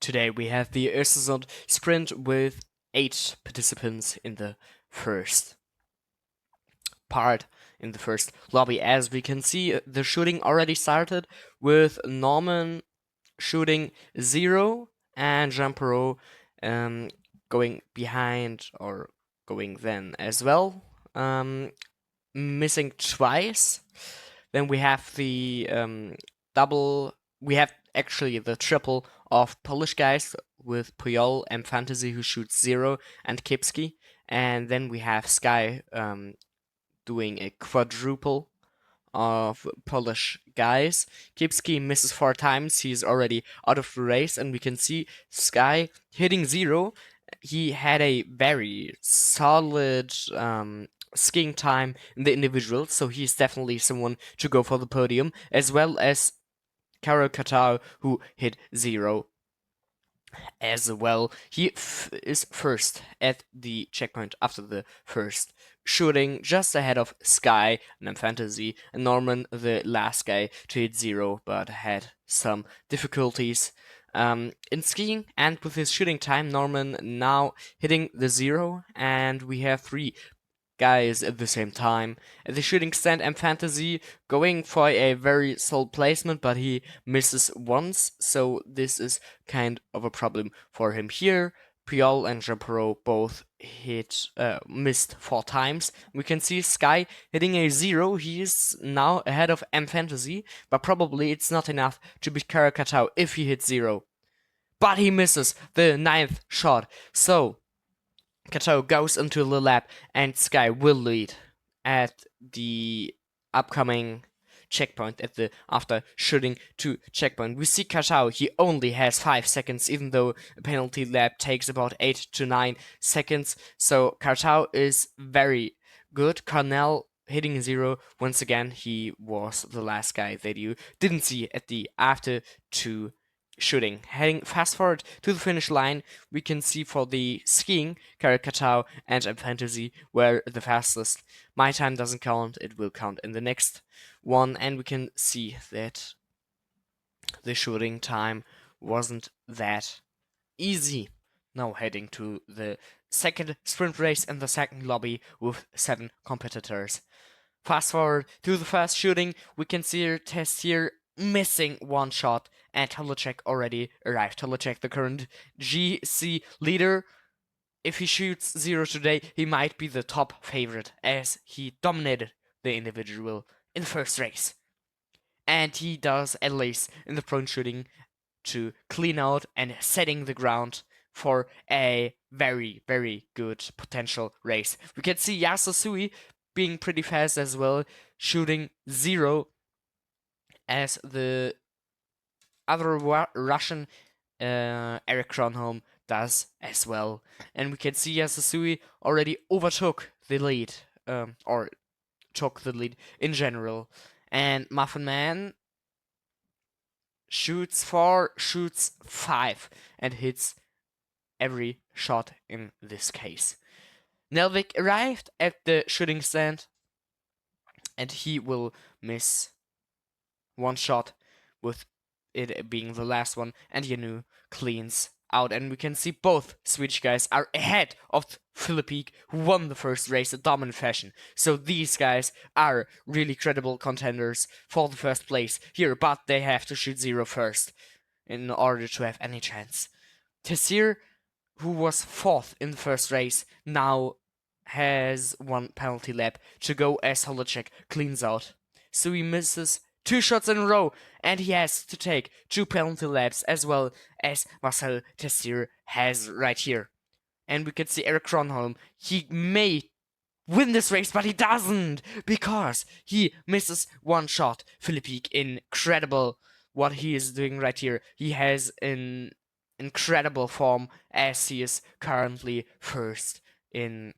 Today we have the Östersund sprint with 8 participants in the first part, in the first lobby. As we can see, the shooting already started with Norman shooting 0 and Jean-Perrault going behind or going then as well, missing twice. Then we have the we have actually the triple of Polish guys with Puyol and Fantasy who shoots 0 and Kipski. And then we have Sky doing a quadruple of Polish guys. Kipski misses 4 times, he's already out of the race, and we can see Sky hitting 0. He had a very solid skiing time in the individual, so he's definitely someone to go for the podium, as well as Karol Katao, who hit 0 as well. He is first at the checkpoint after the first shooting, just ahead of Sky and Fantasy, and Norman, the last guy to hit 0, but had some difficulties in skiing. And with his shooting time, Norman now hitting the 0, and we have 3 guys at the same time. At the shooting stand, and Fantasy going for a very solid placement, but he misses once, so this is kind of a problem for him here. Puyol and Jean-Perrault both missed 4 times. We can see Sky hitting a 0. He is now ahead of M Fantasy, but probably it's not enough to beat Karol Katao if he hits 0. But he misses the 9th shot, so Katao goes into the lap, and Sky will lead at the upcoming checkpoint after shooting to checkpoint. We see Katao, he only has 5 seconds, even though a penalty lap takes about 8 to 9 seconds. So Katao is very good. Cornell hitting 0 once again. He was the last guy that you didn't see at the after 2 shooting. Heading fast forward to the finish line, we can see for the skiing, Karol Katao and Fantasy were the fastest. My time doesn't count, it will count in the next one, and we can see that the shooting time wasn't that easy. Now heading to the second sprint race in the second lobby with 7 competitors. Fast forward to the first shooting, we can see Tessier missing 1 shot, and Holacek already arrived. Holacek, the current GC leader. If he shoots 0 today, he might be the top favorite, as he dominated the individual in the first race. And he does at least in the front shooting to clean out and setting the ground for a very, very good potential race. We can see Yasasui being pretty fast as well, shooting 0, as the other Russian Eric Kronholm does as well. And we can see Yasasui already overtook the lead, or took the lead in general. And Muffin Man shoots 4, shoots 5, and hits every shot in this case. Nelvik arrived at the shooting stand, and he will miss 1 shot, with it being the last one, and Yanu cleans out. And we can see both Swedish guys are ahead of Filipeek, who won the first race in dominant fashion. So these guys are really credible contenders for the first place here, but they have to shoot 0 first in order to have any chance. Tessier, who was 4th in the first race, now has 1 penalty lap to go as Holacek cleans out. So he misses 2 shots in a row, and he has to take 2 penalty laps, as well as Marcel Tessier has right here. And we can see Eric Kronholm, he may win this race, but he doesn't, because he misses 1 shot. Filipeek, incredible what he is doing right here. He has an incredible form, as he is currently first in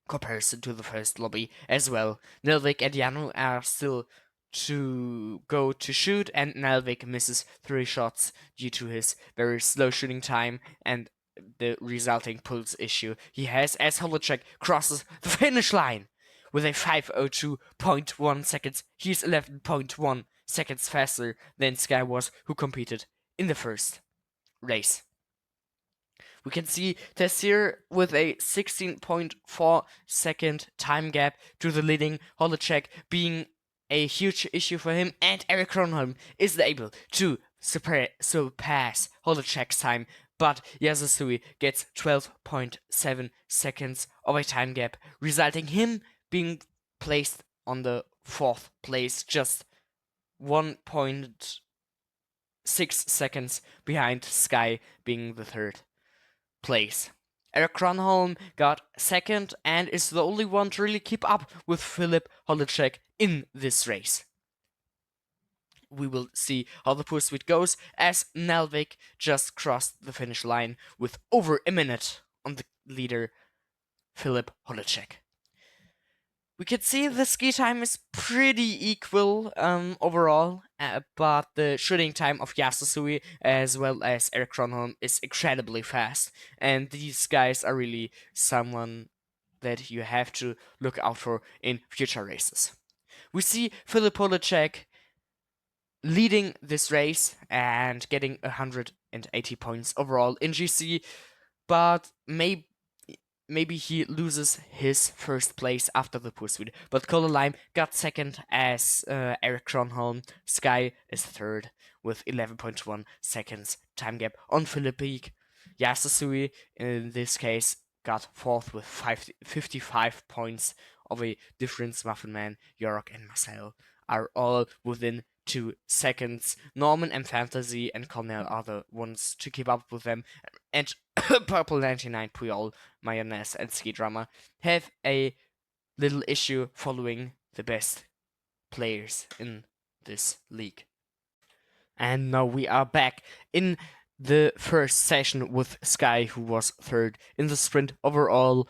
comparison to the first lobby as well. Nelvik and Janu are still to go to shoot, and Nelvik misses 3 shots due to his very slow shooting time and the resulting pulse issue he has, as Holacek crosses the finish line with a 5:02.1 seconds. He's 11.1 seconds faster than Sky was, who competed in the first race. We can see Tessir with a 16.4 second time gap to the leading Holecek being a huge issue for him, and Erik Kronholm is able to surpass Holecek's time, but Yasasui gets 12.7 seconds of a time gap, resulting him being placed on the 4th place, just 1.6 seconds behind Sky being the 3rd place. Erik Kronholm got 2nd and is the only one to really keep up with Filip Holecek in this race. We will see how the pursuit goes as Nelvik just crossed the finish line with over a minute on the leader Filip Holecek. We can see the ski time is pretty equal overall, but the shooting time of Yasasui as well as Erik Kronholm is incredibly fast, and these guys are really someone that you have to look out for in future races. We see Filip Holecek leading this race and getting 180 points overall in GC, but maybe he loses his first place after the pursuit. But Cole Lime got 2nd as Erik Kronholm. Sky is 3rd with 11.1 seconds time gap on Filipeek. Yasasui, in this case, got 4th with 55 points of a difference. Muffin Man, York, and Marcel are all within 2 seconds. Norman and Fantasy and Cornell are the ones to keep up with them. And Purple 99, Puyol, Mayonnaise, and Ski Drama have a little issue following the best players in this league. And now we are back in the first session with Sky, who was 3rd in the sprint overall,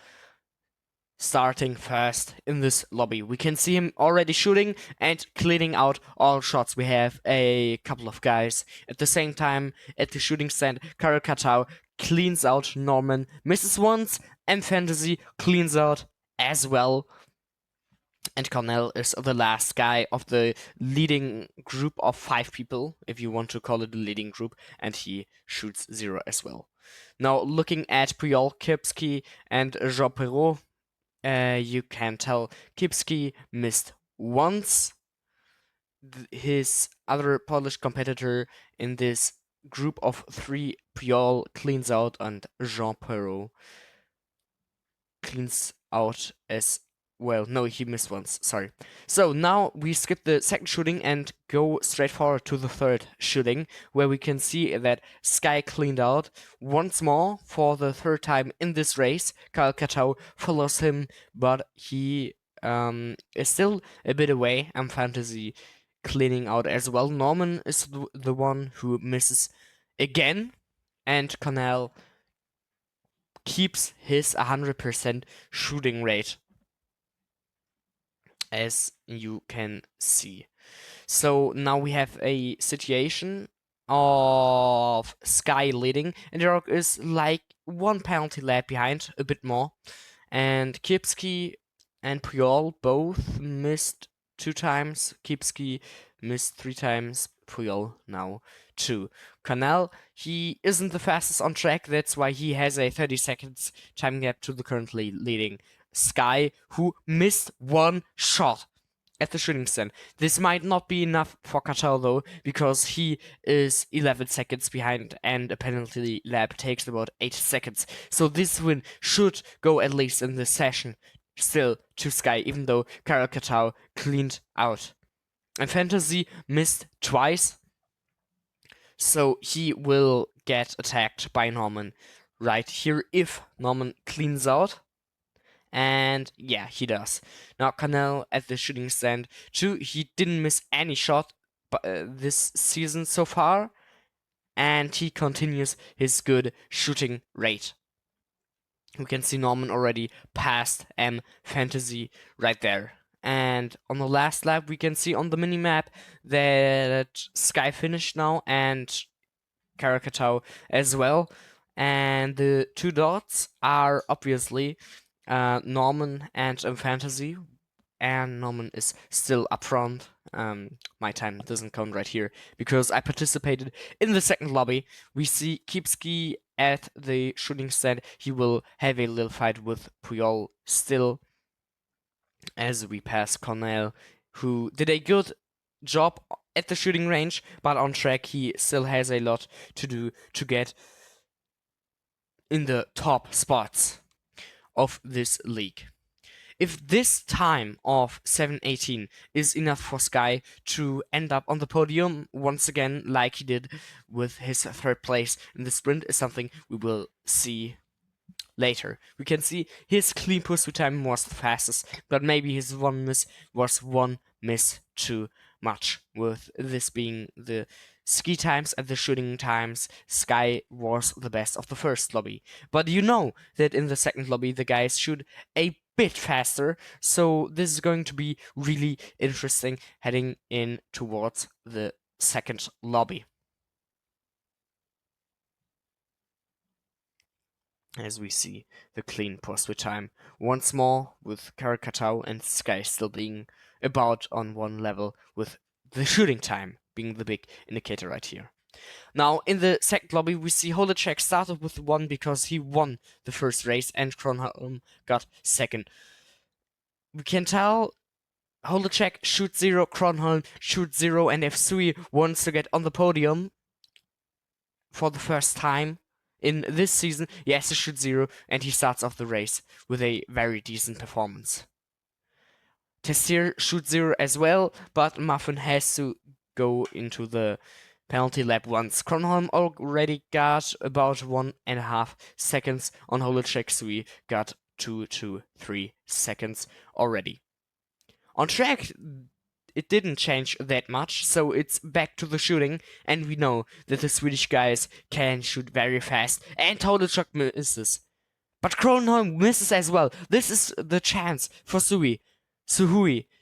starting first in this lobby. We can see him already shooting and cleaning out all shots. We have a couple of guys at the same time at the shooting stand. Karel Katau cleans out Norman, misses once, and Fantasy cleans out as well. And Cornell is the last guy of the leading group of 5 people, if you want to call it the leading group, and he shoots 0 as well. Now, looking at Puyol, Kipski, and Jean Perrault, you can tell Kipski missed once. His other Polish competitor in this group of 3, Puyol, cleans out, and Jean Perrault cleans out as well. No, he missed once, sorry. So now we skip the second shooting and go straight forward to the third shooting, where we can see that Sky cleaned out once more for the 3rd time in this race. Karel Katau follows him, but he is still a bit away. Fantasy cleaning out as well. Norman is the one who misses again, and Cornell keeps his 100% shooting rate, as you can see. So now we have a situation of Sky leading, and York is like 1 penalty lap behind, a bit more. And Kipski and Puyol both missed 2 times. Kipski missed 3 times. Puyol now 2. Cornell, he isn't the fastest on track. That's why he has a 30 seconds time gap to the currently leading Sky, who missed 1 shot at the shooting stand. This might not be enough for Katal though, because he is 11 seconds behind and a penalty lap takes about 8 seconds. So this win should go at least in this session still to Sky, even though Karel Katau cleaned out. And Fantasy missed twice, so he will get attacked by Norman right here if Norman cleans out. And yeah, he does. Now Cornell at the shooting stand too. He didn't miss any shot this season so far, and he continues his good shooting rate. We can see Norman already passed Fantasy right there. And on the last lap, we can see on the minimap that Sky finished now and Karel Katau as well. And the 2 dots are obviously Norman and Fantasy. And Norman is still up front My time doesn't count right here because I participated in the second lobby. We see Kipski at the shooting stand. He will have a little fight with Puyol still as we pass Cornell, who did a good job at the shooting range, but on track he still has a lot to do to get in the top spots of this league. If this time of 7:18 is enough for Sky to end up on the podium once again, like he did with his third place in the sprint, is something we will see later. We can see his clean pursuit time was the fastest, but maybe his one miss was one miss too much. With this being the ski times and the shooting times, Sky was the best of the first lobby. But you know that in the second lobby the guys shoot a bit faster, so this is going to be really interesting heading in towards the second lobby. As we see the clean pursuit time once more, with Karakatau and Sky still being about on one level, with the shooting time being the big indicator right here. Now, in the second lobby, we see Holecek started with 1 because he won the first race and Kronholm got second. We can tell Holecek shoots 0, Kronholm shoots 0, and if Sui wants to get on the podium for the first time in this season, he has to shoot 0, and he starts off the race with a very decent performance. Tessier shoots 0 as well, but Muffin has to go into the penalty lap once. Kronholm already got about 1.5 seconds on Holecek, so we got 2 to 3 seconds already. On track, it didn't change that much, so it's back to the shooting, and we know that the Swedish guys can shoot very fast, and Holecek misses. But Kronholm misses as well. This is the chance for Suhui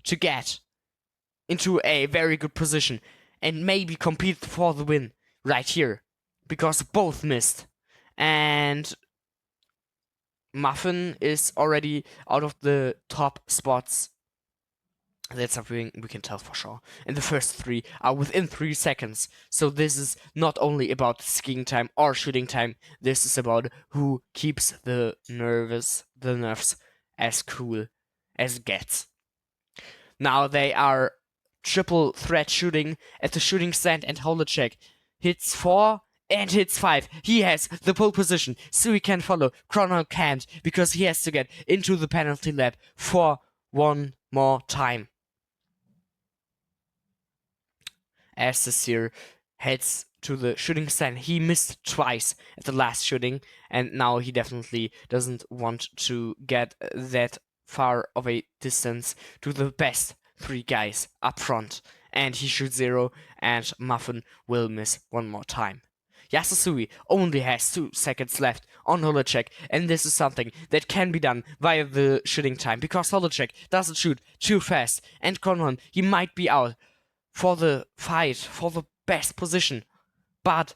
to get into a very good position and maybe compete for the win right here, because both missed. And Muffin is already out of the top spots. That's something we can tell for sure. And the first 3 are within 3 seconds. So this is not only about skiing time or shooting time. This is about who keeps the nerves as cool as it gets. Now they are triple threat shooting at the shooting stand, and Holecek hits 4 and hits 5. He has the pole position, so he can follow. Chrono can't, because he has to get into the penalty lap for one more time. As this here heads to the shooting stand, he missed twice at the last shooting, and now he definitely doesn't want to get that far of a distance to the best 3 guys up front. And he shoots 0, and Muffin will miss one more time. Yasusui only has 2 seconds left on Holecek, and this is something that can be done via the shooting time, because Holecek doesn't shoot too fast, and Konron, he might be out for the fight, for the best position. But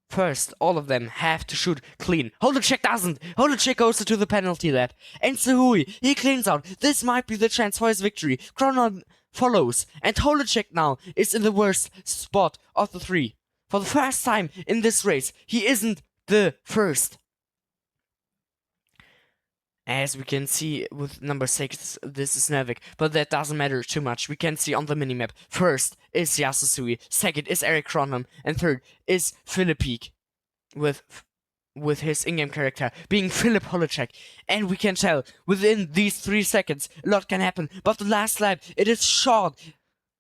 first, all of them have to shoot clean. Holecek doesn't. Holecek goes to the penalty lap. And Suhui, he cleans out. This might be the chance for his victory. Kronon follows. And Holecek now is in the worst spot of the 3. For the first time in this race, he isn't the first. As we can see with number 6, this is Nevik, but that doesn't matter too much. We can see on the minimap, first is Yasusui, second is Eric Cronham, and third is Filipeek with his in-game character being Philip Holecek. And we can tell within these 3 seconds a lot can happen, but the last lap, it is short.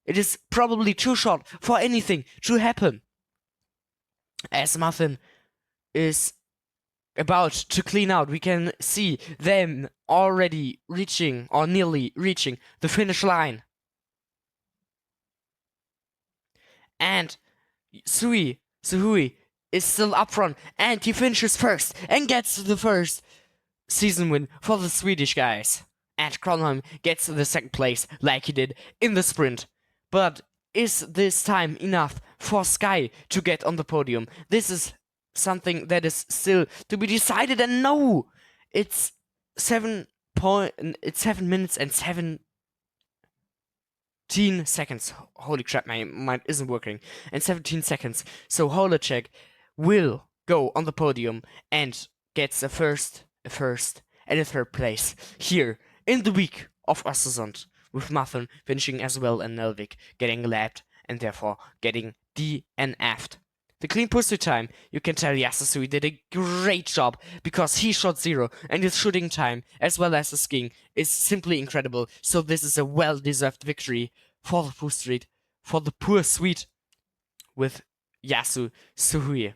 It is probably too short for anything to happen. As Muffin is about to clean out, we can see them already reaching or nearly reaching the finish line. And Suhui is still up front, and he finishes first and gets the first season win for the Swedish guys. And Kronholm gets the second place like he did in the sprint. But is this time enough for Sky to get on the podium? This is something that is still to be decided, and no, it's 7 minutes and 7 17 seconds. Holy crap, my mind isn't working. In 17 seconds. So Holacek will go on the podium and gets a first, and a third place here in the week of Östersund, with Muffin finishing as well and Nelvik getting lapped and therefore getting DNF'd. The clean pursuit time, you can tell Yasusui did a great job because he shot 0 and his shooting time as well as the skiing is simply incredible. So this is a well-deserved victory for the poor suite with Yasu Suhui.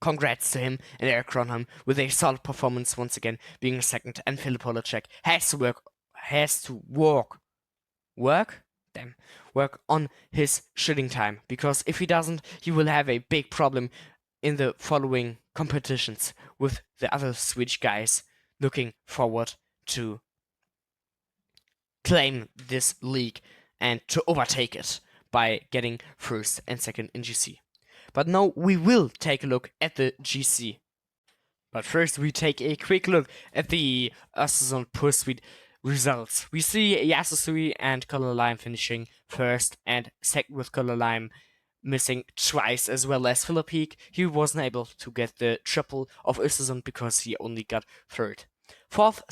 Congrats to him and Eric Cronholm with a solid performance once again, being second, and Filip Polacek has to work on his shooting time, because if he doesn't, he will have a big problem in the following competitions with the other Swedish guys looking forward to claim this league and to overtake it by getting first and second in GC. But now we will take a look at the GC. But first we take a quick look at the Östersund Pursuit results. We see Yasusui and Color Lime finishing first and second, with Color Lime missing twice, as well as Filipeek. He wasn't able to get the triple of Östersund because he only got third. Fourth,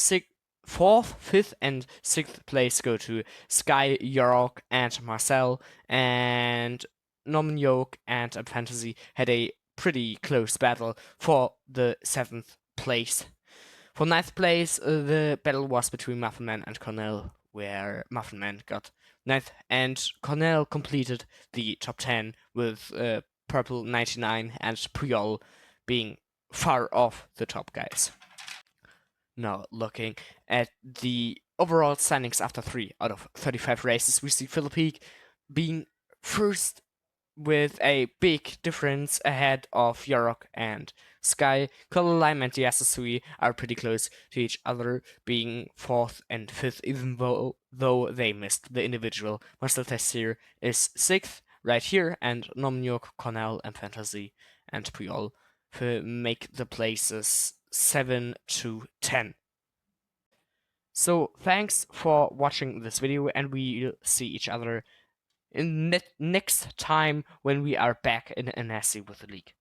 fifth, and sixth place go to Sky, York, and Marcel, and Norman Yoke and Fantasy had a pretty close battle for the 7th place. For 9th place, the battle was between Muffinman and Cornell, where Muffinman got 9th, and Cornell completed the top 10 with Purple 99 and Puyol being far off the top guys. Now, looking at the overall standings after 3 out of 35 races, we see Filipeek being first with a big difference ahead of Yorok and Sky. Color Lime and Yasusui are pretty close to each other, being 4th and 5th, even though they missed the individual. Marcel Tessier is 6th right here, and Nomnyok, Cornell, and Fantasy and Puyol make the places 7 to 10. So thanks for watching this video, and we'll see each other in next time when we are back in Annecy with the league.